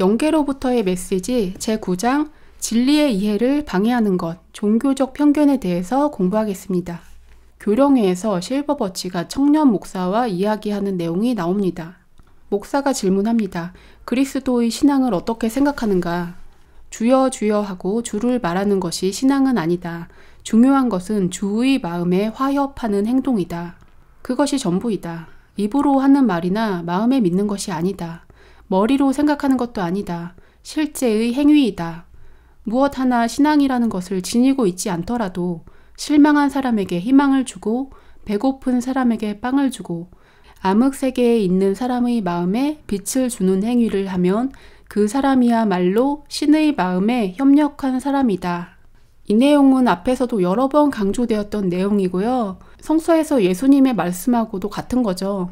영계로부터의 메시지 제9장 진리의 이해를 방해하는 것, 종교적 편견에 대해서 공부하겠습니다. 교령회에서 실버버치가 청년 목사와 이야기하는 내용이 나옵니다. 목사가 질문합니다. 그리스도의 신앙을 어떻게 생각하는가? 주여 주여 하고 주를 말하는 것이 신앙은 아니다. 중요한 것은 주의 마음에 화협하는 행동이다. 그것이 전부이다. 입으로 하는 말이나 마음에 믿는 것이 아니다. 머리로 생각하는 것도 아니다. 실제의 행위이다. 무엇 하나 신앙이라는 것을 지니고 있지 않더라도 실망한 사람에게 희망을 주고 배고픈 사람에게 빵을 주고 암흑세계에 있는 사람의 마음에 빛을 주는 행위를 하면 그 사람이야말로 신의 마음에 협력한 사람이다. 이 내용은 앞에서도 여러 번 강조되었던 내용이고요. 성서에서 예수님의 말씀하고도 같은 거죠.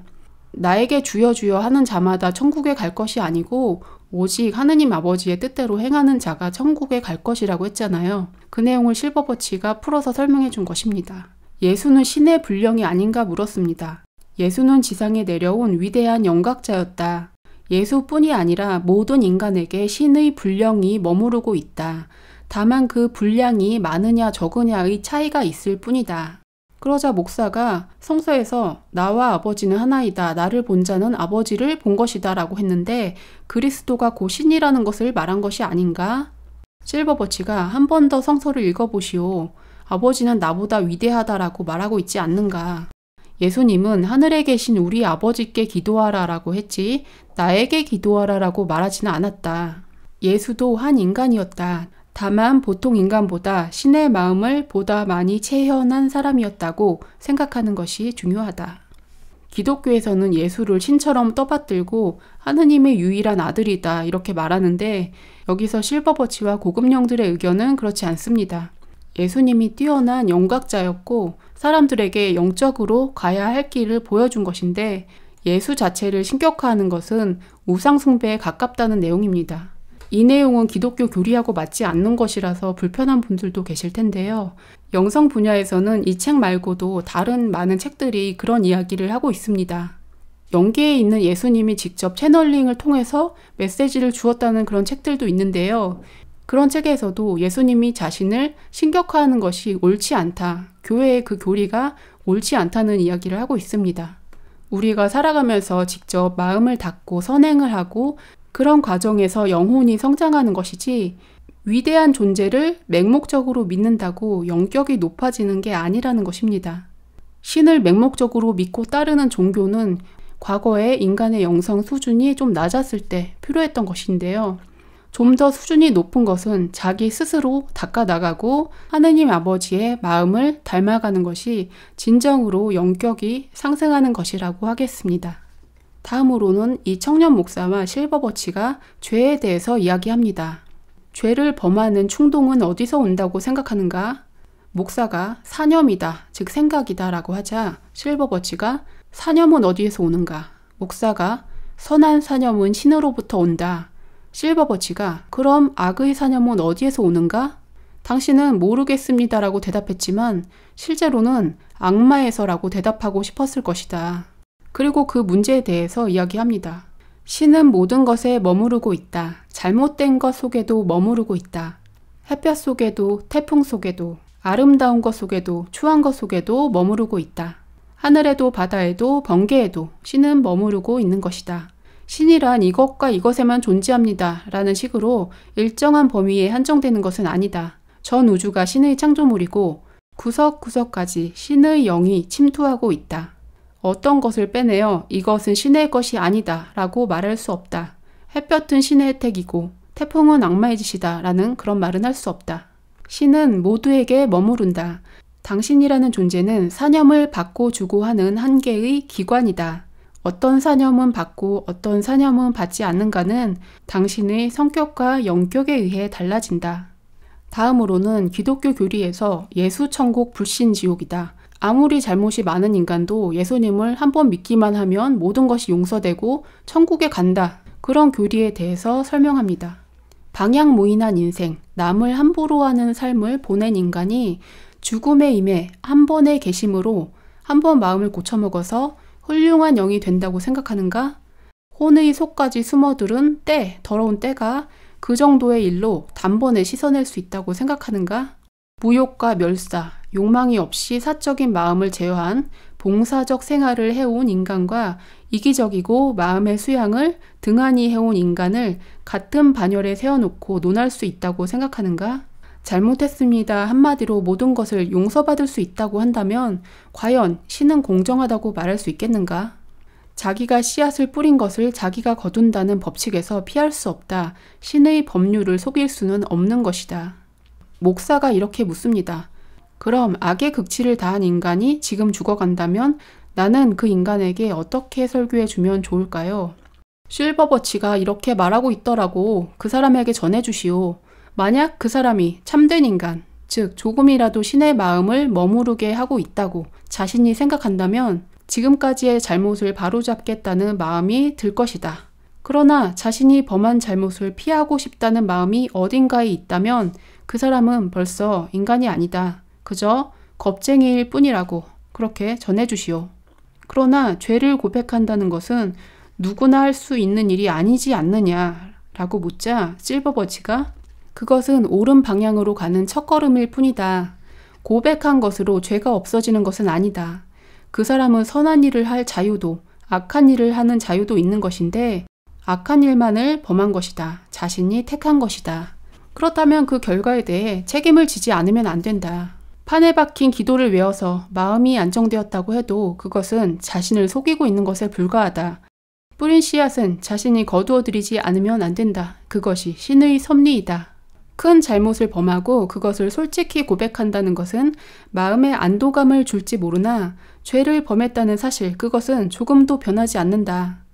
나에게 주여 주여 하는 자마다 천국에 갈 것이 아니고 오직 하느님 아버지의 뜻대로 행하는 자가 천국에 갈 것이라고 했잖아요. 그 내용을 실버버치가 풀어서 설명해 준 것입니다. 예수는 신의 분량이 아닌가 물었습니다. 예수는 지상에 내려온 위대한 영각자였다. 예수뿐이 아니라 모든 인간에게 신의 분량이 머무르고 있다. 다만 그 분량이 많으냐 적으냐의 차이가 있을 뿐이다. 그러자 목사가 성서에서 나와 아버지는 하나이다. 나를 본 자는 아버지를 본 것이다 라고 했는데 그리스도가 곧 신이라는 것을 말한 것이 아닌가? 실버버치가 한 번 더 성서를 읽어보시오. 아버지는 나보다 위대하다라고 말하고 있지 않는가? 예수님은 하늘에 계신 우리 아버지께 기도하라 라고 했지 나에게 기도하라 라고 말하지는 않았다. 예수도 한 인간이었다. 다만 보통 인간보다 신의 마음을 보다 많이 체현한 사람이었다고 생각하는 것이 중요하다. 기독교에서는 예수를 신처럼 떠받들고 하느님의 유일한 아들이다 이렇게 말하는데 여기서 실버버치와 고급령들의 의견은 그렇지 않습니다. 예수님이 뛰어난 영각자였고 사람들에게 영적으로 가야 할 길을 보여준 것인데 예수 자체를 신격화하는 것은 우상숭배에 가깝다는 내용입니다. 이 내용은 기독교 교리하고 맞지 않는 것이라서 불편한 분들도 계실 텐데요. 영성 분야에서는 이 책 말고도 다른 많은 책들이 그런 이야기를 하고 있습니다. 영계에 있는 예수님이 직접 채널링을 통해서 메시지를 주었다는 그런 책들도 있는데요. 그런 책에서도 예수님이 자신을 신격화하는 것이 옳지 않다. 교회의 그 교리가 옳지 않다는 이야기를 하고 있습니다. 우리가 살아가면서 직접 마음을 닫고 선행을 하고 그런 과정에서 영혼이 성장하는 것이지 위대한 존재를 맹목적으로 믿는다고 영격이 높아지는 게 아니라는 것입니다. 신을 맹목적으로 믿고 따르는 종교는 과거에 인간의 영성 수준이 좀 낮았을 때 필요했던 것인데요. 좀 더 수준이 높은 것은 자기 스스로 닦아나가고 하느님 아버지의 마음을 닮아가는 것이 진정으로 영격이 상승하는 것이라고 하겠습니다. 다음으로는 이 청년 목사와 실버버치가 죄에 대해서 이야기합니다. 죄를 범하는 충동은 어디서 온다고 생각하는가? 목사가 사념이다, 즉 생각이다 라고 하자 실버버치가 사념은 어디에서 오는가? 목사가 선한 사념은 신으로부터 온다. 실버버치가 그럼 악의 사념은 어디에서 오는가? 당신은 모르겠습니다 라고 대답했지만 실제로는 악마에서라고 대답하고 싶었을 것이다. 그리고 그 문제에 대해서 이야기합니다. 신은 모든 것에 머무르고 있다. 잘못된 것 속에도 머무르고 있다. 햇볕 속에도 태풍 속에도 아름다운 것 속에도 추한 것 속에도 머무르고 있다. 하늘에도 바다에도 번개에도 신은 머무르고 있는 것이다. 신이란 이것과 이것에만 존재합니다. 라는 식으로 일정한 범위에 한정되는 것은 아니다. 전 우주가 신의 창조물이고 구석구석까지 신의 영이 침투하고 있다. 어떤 것을 빼내어 이것은 신의 것이 아니다 라고 말할 수 없다. 햇볕은 신의 혜택이고 태풍은 악마의 짓이다 라는 그런 말은 할 수 없다. 신은 모두에게 머무른다. 당신이라는 존재는 사념을 받고 주고 하는 한계의 기관이다. 어떤 사념은 받고 어떤 사념은 받지 않는가는 당신의 성격과 영격에 의해 달라진다. 다음으로는 기독교 교리에서 예수 천국 불신 지옥이다. 아무리 잘못이 많은 인간도 예수님을 한번 믿기만 하면 모든 것이 용서되고 천국에 간다. 그런 교리에 대해서 설명합니다. 방향무인한 인생, 남을 함부로 하는 삶을 보낸 인간이 죽음에 임해 한 번의 계심으로 한 번 마음을 고쳐먹어서 훌륭한 영이 된다고 생각하는가? 혼의 속까지 숨어들은 더러운 때가 그 정도의 일로 단번에 씻어낼 수 있다고 생각하는가? 무욕과 멸사, 욕망이 없이 사적인 마음을 제어한 봉사적 생활을 해온 인간과 이기적이고 마음의 수양을 등한히 해온 인간을 같은 반열에 세워놓고 논할 수 있다고 생각하는가? 잘못했습니다 한마디로 모든 것을 용서받을 수 있다고 한다면 과연 신은 공정하다고 말할 수 있겠는가? 자기가 씨앗을 뿌린 것을 자기가 거둔다는 법칙에서 피할 수 없다. 신의 법률을 속일 수는 없는 것이다. 목사가 이렇게 묻습니다. 그럼 악의 극치를 다한 인간이 지금 죽어간다면 나는 그 인간에게 어떻게 설교해주면 좋을까요? 실버버치가 이렇게 말하고 있더라고. 그 사람에게 전해주시오. 만약 그 사람이 참된 인간, 즉 조금이라도 신의 마음을 머무르게 하고 있다고 자신이 생각한다면 지금까지의 잘못을 바로잡겠다는 마음이 들 것이다. 그러나 자신이 범한 잘못을 피하고 싶다는 마음이 어딘가에 있다면 그 사람은 벌써 인간이 아니다. 그저 겁쟁이일 뿐이라고 그렇게 전해주시오. 그러나 죄를 고백한다는 것은 누구나 할 수 있는 일이 아니지 않느냐라고 묻자 실버버치가 그것은 옳은 방향으로 가는 첫걸음일 뿐이다. 고백한 것으로 죄가 없어지는 것은 아니다. 그 사람은 선한 일을 할 자유도 악한 일을 하는 자유도 있는 것인데 악한 일만을 범한 것이다. 자신이 택한 것이다. 그렇다면 그 결과에 대해 책임을 지지 않으면 안 된다. 판에 박힌 기도를 외워서 마음이 안정되었다고 해도 그것은 자신을 속이고 있는 것에 불과하다. 뿌린 씨앗은 자신이 거두어들이지 않으면 안 된다. 그것이 신의 섭리이다. 큰 잘못을 범하고 그것을 솔직히 고백한다는 것은 마음에 안도감을 줄지 모르나 죄를 범했다는 사실 그것은 조금도 변하지 않는다.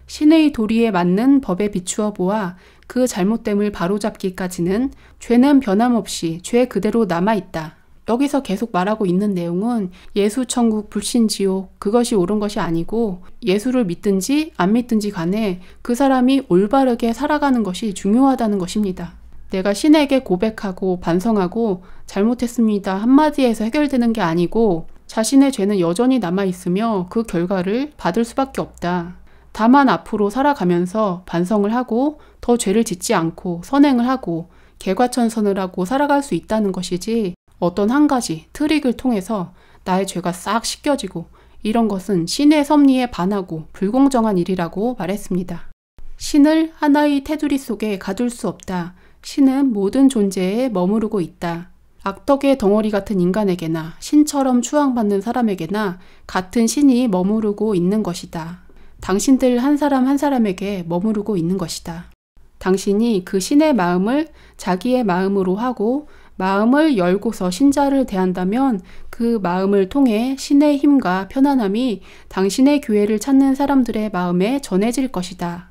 신의 도리에 맞는 법에 비추어 보아 그 잘못됨을 바로잡기까지는 죄는 변함없이 죄 그대로 남아있다. 여기서 계속 말하고 있는 내용은 예수 천국 불신 지옥 그것이 옳은 것이 아니고 예수를 믿든지 안 믿든지 간에 그 사람이 올바르게 살아가는 것이 중요하다는 것입니다. 내가 신에게 고백하고 반성하고 잘못했습니다 한마디에서 해결되는 게 아니고 자신의 죄는 여전히 남아있으며 그 결과를 받을 수밖에 없다. 다만 앞으로 살아가면서 반성을 하고 더 죄를 짓지 않고 선행을 하고 개과천선을 하고 살아갈 수 있다는 것이지 어떤 한 가지 트릭을 통해서 나의 죄가 싹 씻겨지고 이런 것은 신의 섭리에 반하고 불공정한 일이라고 말했습니다. 신을 하나의 테두리 속에 가둘 수 없다. 신은 모든 존재에 머무르고 있다. 악덕의 덩어리 같은 인간에게나 신처럼 추앙받는 사람에게나 같은 신이 머무르고 있는 것이다. 당신들 한 사람 한 사람에게 머무르고 있는 것이다. 당신이 그 신의 마음을 자기의 마음으로 하고 마음을 열고서 신자를 대한다면 그 마음을 통해 신의 힘과 편안함이 당신의 교회를 찾는 사람들의 마음에 전해질 것이다.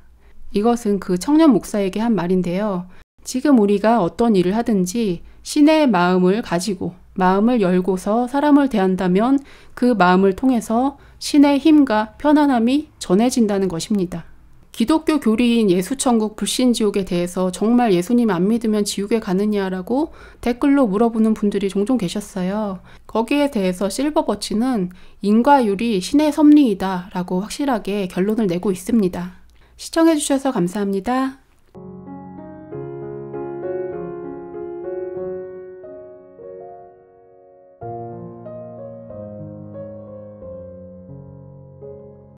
이것은 그 청년 목사에게 한 말인데요. 지금 우리가 어떤 일을 하든지 신의 마음을 가지고 마음을 열고서 사람을 대한다면 그 마음을 통해서 신의 힘과 편안함이 전해진다는 것입니다. 기독교 교리인 예수천국 불신지옥에 대해서 정말 예수님 안 믿으면 지옥에 가느냐라고 댓글로 물어보는 분들이 종종 계셨어요. 거기에 대해서 실버버치는 인과율이 신의 섭리이다 라고 확실하게 결론을 내고 있습니다. 시청해주셔서 감사합니다.